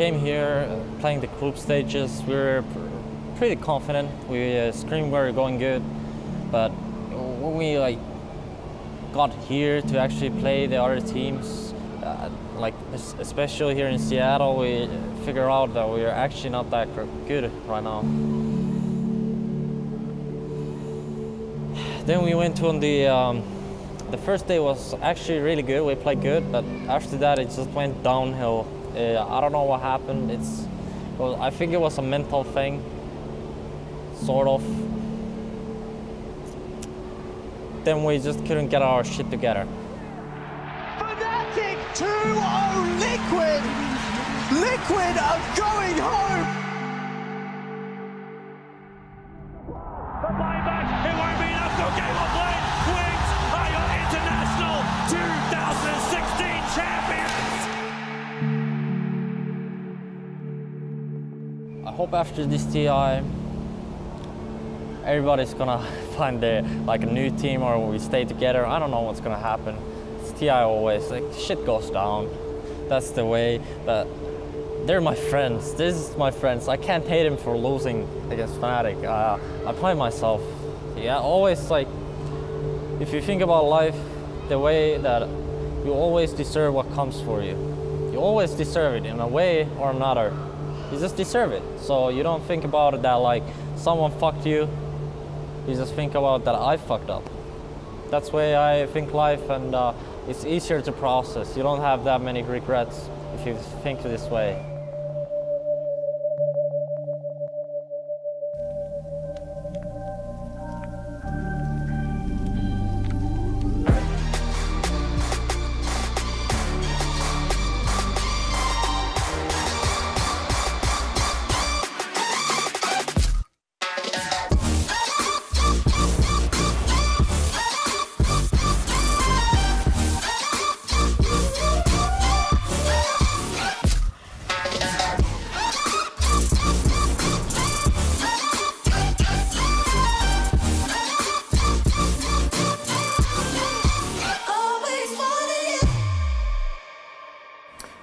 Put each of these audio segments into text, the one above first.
came here playing the group stages. We were pretty confident. We screamed we were going good, but when we got here to actually play the other teams, especially here in Seattle, we figured out that we're actually not that good right now. Then we went on the first day was actually really good. We played good, but after that it just went downhill. I don't know what happened. I think it was a mental thing, sort of. Then we just couldn't get our shit together. Fnatic 2-0 Liquid! Liquid are going home! The buyback, it won't be enough. No game on play. Wings are your international 2016 champions! I hope after this TI, everybody's gonna find a new team, or we stay together. I don't know what's gonna happen. It's TI always, shit goes down. That's the way, but they're my friends. This is my friends. I can't hate him for losing against Fnatic. I play myself. Yeah, always if you think about life, the way that you always deserve what comes for you. You always deserve it in a way or another. You just deserve it. So you don't think about it that someone fucked you. You just think about that I fucked up. That's the way I think life, and it's easier to process. You don't have that many regrets if you think this way.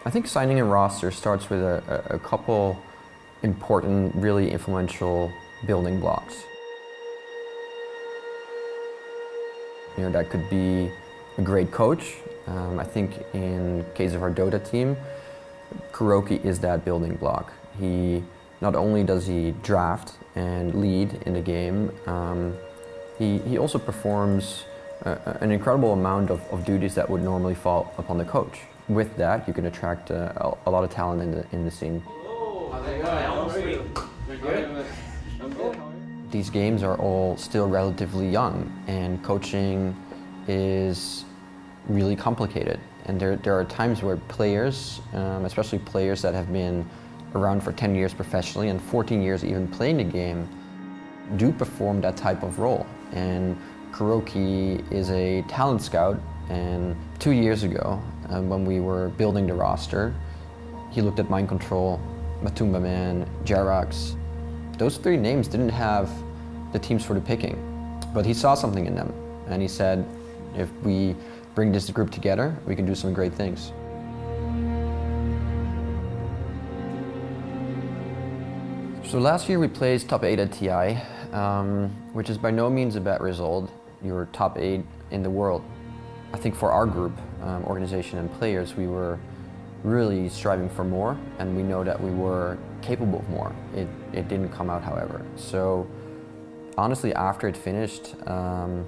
I think signing a roster starts with a couple important, really influential building blocks. That could be a great coach. I think in case of our Dota team, Kuroky is that building block. Not only does he draft and lead in the game, he also performs an incredible amount of duties that would normally fall upon the coach. With that, you can attract a lot of talent in the scene. These games are all still relatively young, and coaching is really complicated. And there are times where players, especially players that have been around for 10 years professionally and 14 years even playing the game, do perform that type of role. And Kuroky is a talent scout, and 2 years ago, when we were building the roster, he looked at Mind Control, MATUMBAMAN, Jerax. Those three names didn't have the teams for the picking, but he saw something in them, and he said, if we bring this group together, we can do some great things. So last year we placed top 8 at TI, which is by no means a bad result. You're top 8 in the world. I think for our group, organization and players, we were really striving for more, and we know that we were capable of more. It didn't come out, however. So honestly, after it finished, the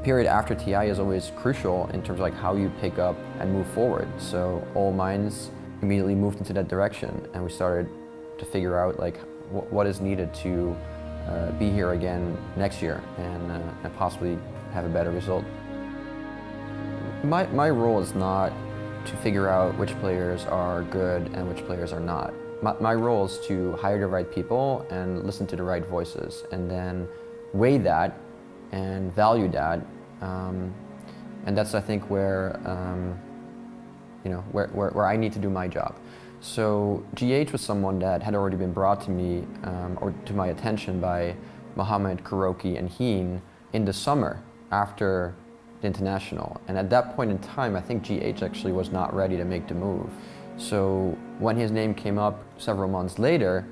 period after TI is always crucial in terms of how you pick up and move forward. So all minds immediately moved into that direction, and we started to figure out what is needed to be here again next year and possibly have a better result. My role is not to figure out which players are good and which players are not. My role is to hire the right people and listen to the right voices, and then weigh that and value that. And that's, I think, where I need to do my job. So GH was someone that had already been brought to me, or to my attention, by Mohammed, Kuroky, and Heen in the summer after the international. And at that point in time, I think GH actually was not ready to make the move. So when his name came up several months later,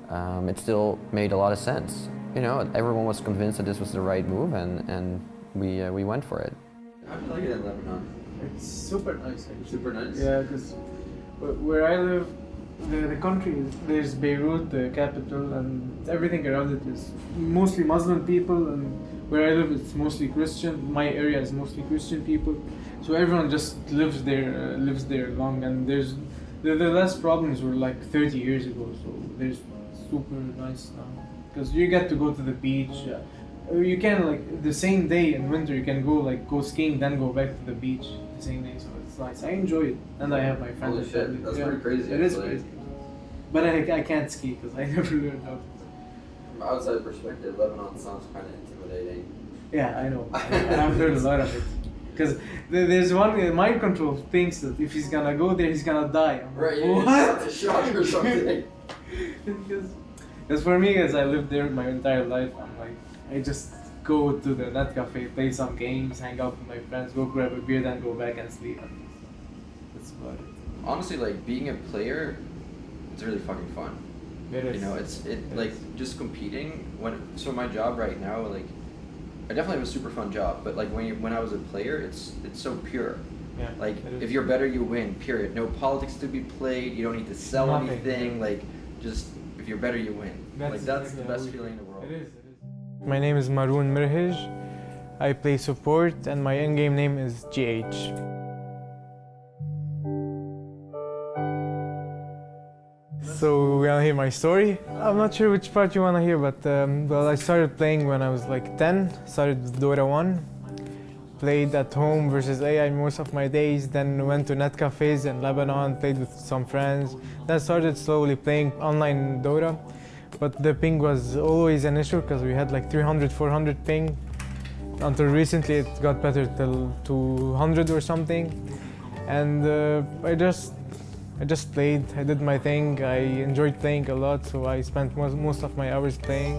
it still made a lot of sense. You know, everyone was convinced that this was the right move, and we went for it. How do you like it in Lebanon? It's super nice. Actually. Super nice? Yeah, because where I live, the country, there's Beirut, the capital, and everything around it is mostly Muslim people, and where I live it's mostly Christian. My area is mostly Christian people, so everyone just lives there long, and the last problems were like 30 years ago, so there's super nice now, because you get to go to the beach. You can, like, the same day in winter you can go skiing, then go back to the beach the same day, so it's nice. I enjoy it, and I have my friends. Holy shit, that's pretty crazy. It is crazy. But I can't ski because I never learned how to. From outside perspective, Lebanon sounds kind of intimidating. Yeah, I know. I've heard a lot of it. Because there's one mind control thinks that if he's gonna go there, he's gonna die. Right, you get a shock or something. Because for me, as I lived there my entire life, I'm like, I just go to the net cafe, play some games, hang out with my friends, go grab a beer, then go back and sleep. That's about it. Honestly, like, being a player, it's really fucking fun. It is. You know, like just competing. So my job right now, like, I definitely have a super fun job, but like when I was a player, it's so pure. Yeah, like if you're better, you win. Period. No politics to be played. You don't need to sell Nothing. anything. Like, just if you're better, you win. That's the best feeling in the world. It is. My name is Maroon Mirhij. I play support, and my in-game name is GH. So we wanna hear my story? I'm not sure which part you wanna hear, but well, I started playing when I was like 10. Started with Dota 1. Played at home versus AI most of my days. Then went to net cafes in Lebanon. Played with some friends. Then started slowly playing online Dota. But the ping was always an issue because we had like 300, 400 ping. Until recently it got better till 200 or something. And I just played, I did my thing, I enjoyed playing a lot, so I spent most of my hours playing.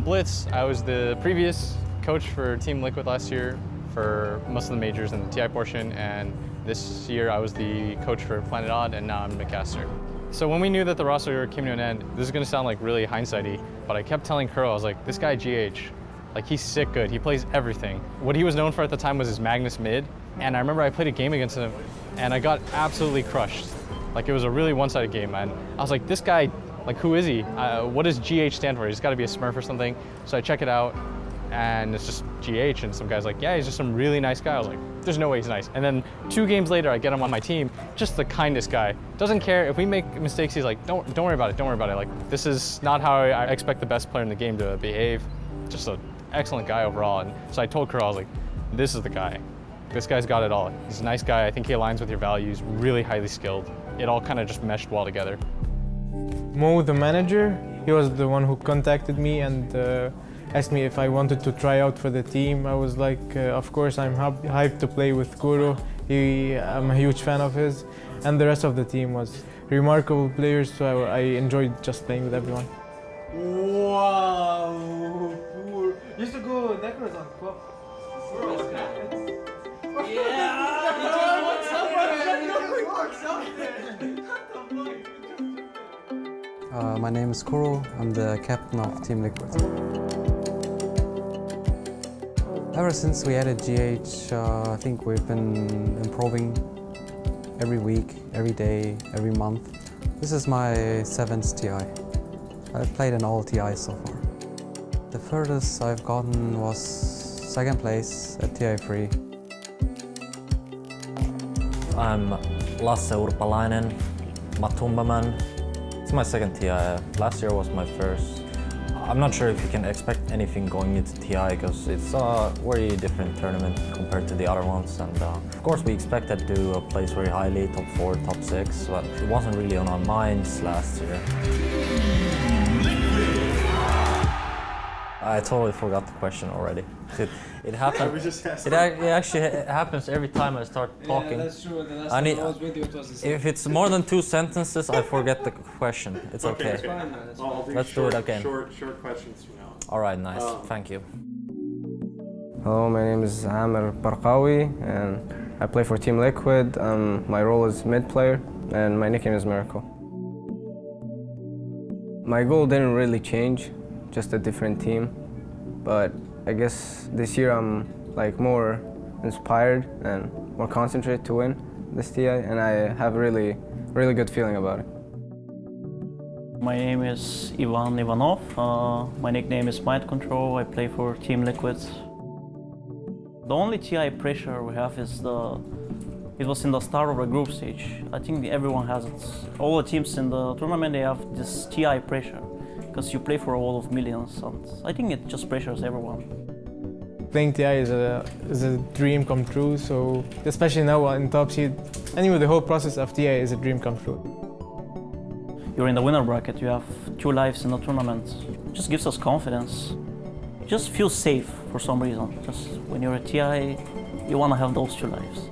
Blitz, I was the previous coach for Team Liquid last year for most of the majors in the TI portion, and this year I was the coach for Planet Odd, and now I'm the caster. So when we knew that the roster came to an end, this is gonna sound like really hindsighty, but I kept telling Kuro, I was like, this guy GH, like he's sick good, he plays everything. What he was known for at the time was his Magnus mid, and I remember I played a game against him, and I got absolutely crushed. Like it was a really one-sided game, and I was like, this guy, like who is he? What does GH stand for? He's gotta be a Smurf or something. So I check it out, and it's just GH, and some guy's like, yeah, he's just some really nice guy. I was like, there's no way he's nice. And then 2 games later, I get him on my team, just the kindest guy. Doesn't care, if we make mistakes, he's like, don't worry about it, don't worry about it. Like, this is not how I expect the best player in the game to behave. Just an excellent guy overall. And so I told Kuro, I was like, this is the guy. This guy's got it all. He's a nice guy, I think he aligns with your values, really highly skilled. It all kind of just meshed well together. Mo, the manager, he was the one who contacted me and asked me if I wanted to try out for the team. I was like, of course, I'm hyped to play with Kuro. I'm a huge fan of his. And the rest of the team was remarkable players, so I enjoyed just playing with everyone. Wow! Used to go Necros on Pop. My name is Kuro. I'm the captain of Team Liquid. Ever since we added GH, I think we've been improving every week, every day, every month. This is my 7th TI. I've played in all TIs so far. The furthest I've gotten was 2nd place at TI3. I'm Lasse Urpalainen, MATUMBAMAN. It's my 2nd TI. Last year was my 1st. I'm not sure if you can expect anything going into TI because it's a very different tournament compared to the other ones. And of course we expected to place very highly, top 4, top 6, but it wasn't really on our minds last year. I totally forgot the question already. It happens. It actually happens every time I start talking. Yeah, that's true. The last time I was with you, it was the same. If it's more than 2 sentences, I forget the question. It's okay. It's fine, man. It's fine. Let's do it again. Short questions from now. All right, nice. Thank you. Hello, my name is Amir Barqawi, and I play for Team Liquid. My role is mid player, and my nickname is Miracle. My goal didn't really change, just a different team. But I guess this year I'm like more inspired and more concentrated to win this TI, and I have a really good feeling about it. My name is Ivan Ivanov. My nickname is Mind Control. I play for Team Liquid. The only TI pressure we have is it was in the start of the group stage. I think everyone has it. All the teams in the tournament, they have this TI pressure because you play for a wall of millions, and I think it just pressures everyone. Playing TI is a dream come true, so especially now in top seed. Anyway, the whole process of TI is a dream come true. You're in the winner bracket, you have 2 lives in the tournament. It just gives us confidence. You just feel safe for some reason. Just when you're a TI, you want to have those 2 lives.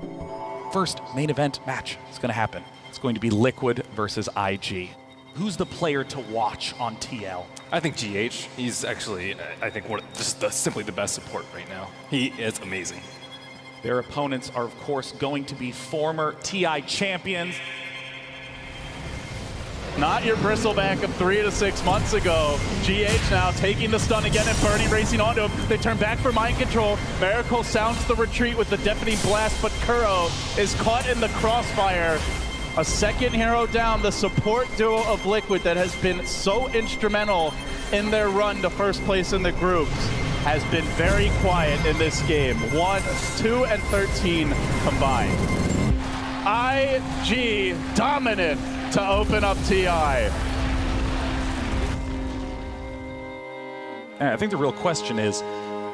First main event match is going to happen. It's going to be Liquid versus IG. Who's the player to watch on TL? I think GH. He's actually, I think, simply the best support right now. He is amazing. Their opponents are, of course, going to be former TI champions. Not your bristleback of 3 to 6 months ago. GH now taking the stun again and Birdie racing onto him. They turn back for mind control. Miracle sounds the retreat with the deafening blast, but Kuro is caught in the crossfire. A second hero down, the support duo of Liquid that has been so instrumental in their run to first place in the groups has been very quiet in this game. 1, 2, and 13 combined. IG dominant to open up TI. And I think the real question is,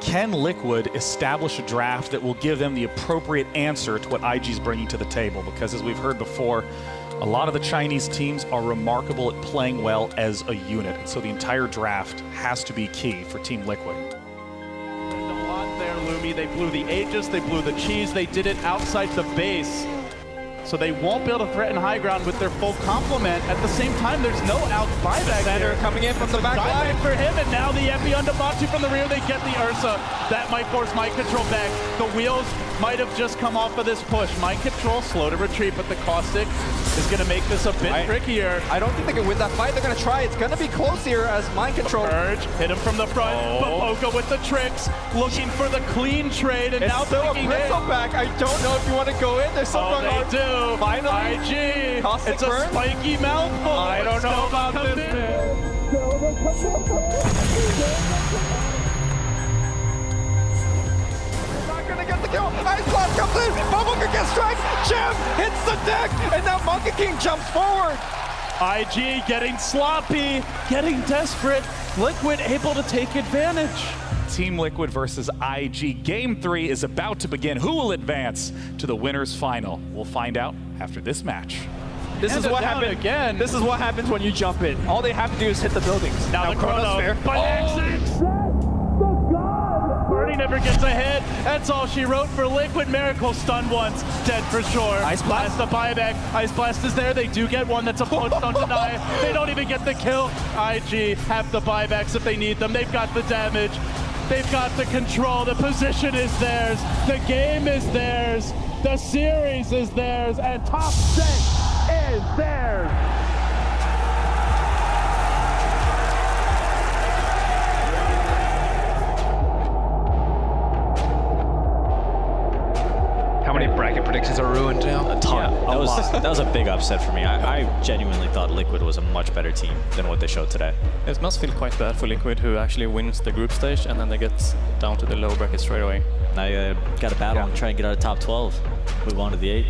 can Liquid establish a draft that will give them the appropriate answer to what IG's bringing to the table? Because as we've heard before, a lot of the Chinese teams are remarkable at playing well as a unit. And so the entire draft has to be key for Team Liquid. A lot there, Lumi. They blew the Aegis, they blew the Cheese, they did it outside the base. So they won't be able to threaten high ground with their full complement. At the same time, there's no out buyback Center coming in from the back line. For him, and now the Epi onto Matu from the rear. They get the Ursa. That might force Mind Control back. The wheels might have just come off of this push. Mind Control slow to retreat, but the Caustic is going to make this a bit trickier. I don't think they can win that fight. They're going to try. It's going to be close here as Mind Control. Urge hit him from the front. But Oka with the tricks, looking for the clean trade, and it's now still a bristleback. I don't know if you want to go in. There's something they do. Finally, IG. Caustic it's a burn. Spiky mouthful. I don't know about this. Not gonna get the kill. Ice Blast comes in. Bubblegum gets strike. Jim hits the deck, and now Monkey King jumps forward. IG getting sloppy, getting desperate. Liquid able to take advantage. Team Liquid versus IG. Game 3 is about to begin. Who will advance to the winners final? We'll find out after this match. This is what happens again. This is what happens when you jump in. All they have to do is hit the buildings. Now the Chronosphere. By accident. Birdie never gets a hit. That's all she wrote for Liquid. Miracle stun once. Dead for sure. Ice Blast. The buyback. Ice Blast is there. They do get one. That's a punch. Don't deny. They don't even get the kill. IG have the buybacks if they need them. They've got the damage. They've got the control. The position is theirs. The game is theirs. The series is theirs. And top 6 is theirs. How many bracket predictions are ruined now? A ton. Yeah, that was a big upset for me. I genuinely thought Liquid was a much better team than what they showed today. It must feel quite bad for Liquid, who actually wins the group stage and then they get down to the low bracket straight away. Now you got to battle and try and get out of top 12. Move on to the 8.